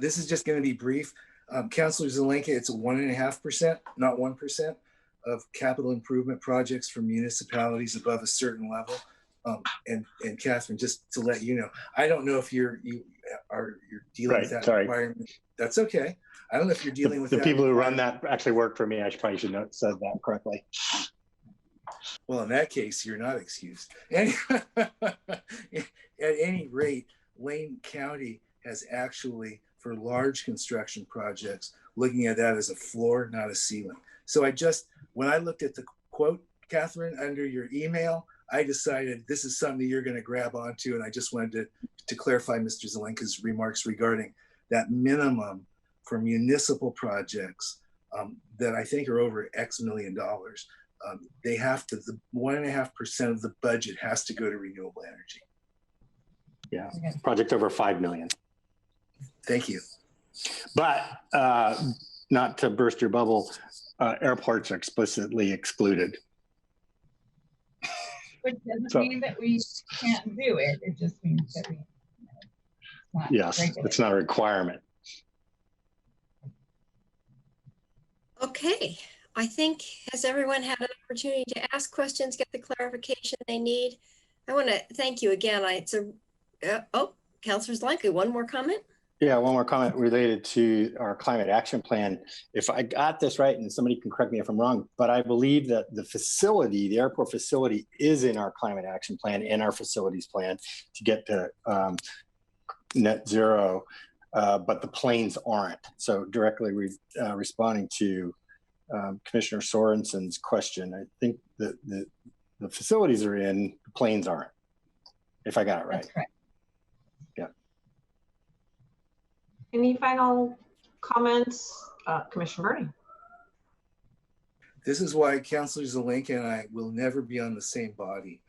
Speaker 7: This is just going to be brief. Councilor Zelenka, it's 1.5%, not 1%, of capital improvement projects for municipalities above a certain level. And Catherine, just to let you know, I don't know if you're dealing with that requirement. That's okay. I don't know if you're dealing with
Speaker 15: the people who run that actually work for me. I probably should have said that correctly.
Speaker 7: Well, in that case, you're not excused. At any rate, Lane County has actually, for large construction projects, looking at that as a floor, not a ceiling. So when I looked at the quote, Catherine, under your email, I decided this is something that you're going to grab onto. And I just wanted to clarify Mr. Zelenka's remarks regarding that minimum for municipal projects that I think are over X million dollars. They have to, the 1.5% of the budget has to go to renewable energy.
Speaker 15: Yeah, project over 5 million.
Speaker 7: Thank you.
Speaker 15: But not to burst your bubble, airports are explicitly excluded.
Speaker 5: Which doesn't mean that we can't do it. It just means that we,
Speaker 15: yes, it's not a requirement.
Speaker 1: Okay, I think, has everyone had an opportunity to ask questions, get the clarification they need? I want to thank you again. Councilor Zelenka, one more comment?
Speaker 15: Yeah, one more comment related to our climate action plan. If I got this right, and somebody can correct me if I'm wrong, but I believe that the facility, the airport facility, is in our climate action plan and our facilities plan to get to net zero, but the planes aren't. So directly responding to Commissioner Sorensen's question, I think that the facilities are in, the planes aren't, if I got it right.
Speaker 5: That's correct.
Speaker 15: Yeah.
Speaker 2: Any final comments, Commissioner Bernie?
Speaker 7: This is why Councilor Zelenka and I will never be on the same body.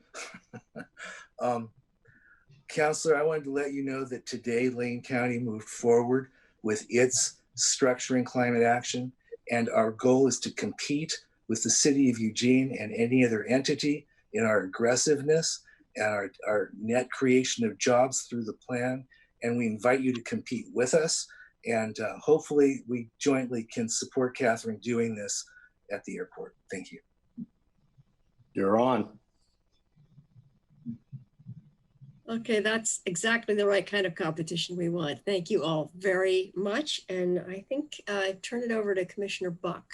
Speaker 7: Councilor, I wanted to let you know that today Lane County moved forward with its structuring climate action, and our goal is to compete with the City of Eugene and any other entity in our aggressiveness and our net creation of jobs through the plan. And we invite you to compete with us. And hopefully we jointly can support Catherine doing this at the airport. Thank you.
Speaker 15: You're on.
Speaker 1: Okay, that's exactly the right kind of competition we want. Thank you all very much. And I think I turn it over to Commissioner Buck.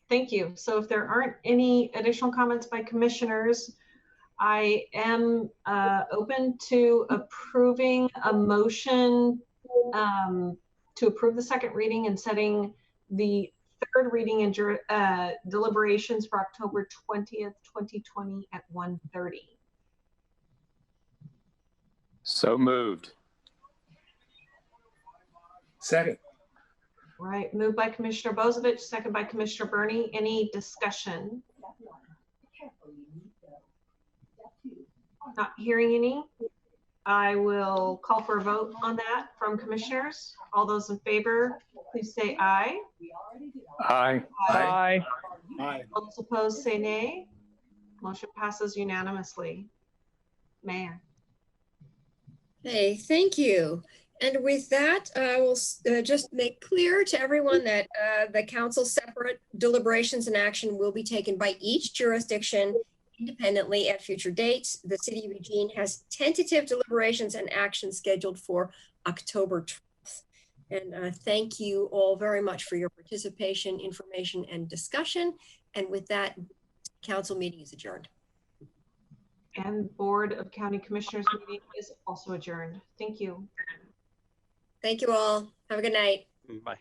Speaker 2: Thank you. So if there aren't any additional comments by commissioners, I am open to approving a motion to approve the second reading and setting the third reading and deliberations for October 20th, 2020 at 1:30.
Speaker 8: So moved.
Speaker 7: Second.
Speaker 2: All right, moved by Commissioner Bozovic, second by Commissioner Burney. Any discussion? Not hearing any. I will call for a vote on that from commissioners. All those in favor, please say aye.
Speaker 13: Aye.
Speaker 9: Aye.
Speaker 13: Aye.
Speaker 2: All those opposed, say nay. Motion passes unanimously. Mayor.
Speaker 1: Hey, thank you. And with that, I will just make clear to everyone that the council's separate deliberations and action will be taken by each jurisdiction independently at future dates. The City of Eugene has tentative deliberations and action scheduled for October 12th. And thank you all very much for your participation, information, and discussion. And with that, council meeting is adjourned.
Speaker 2: And Board of County Commissioners meeting is also adjourned. Thank you.
Speaker 1: Thank you all. Have a good night.
Speaker 6: Bye.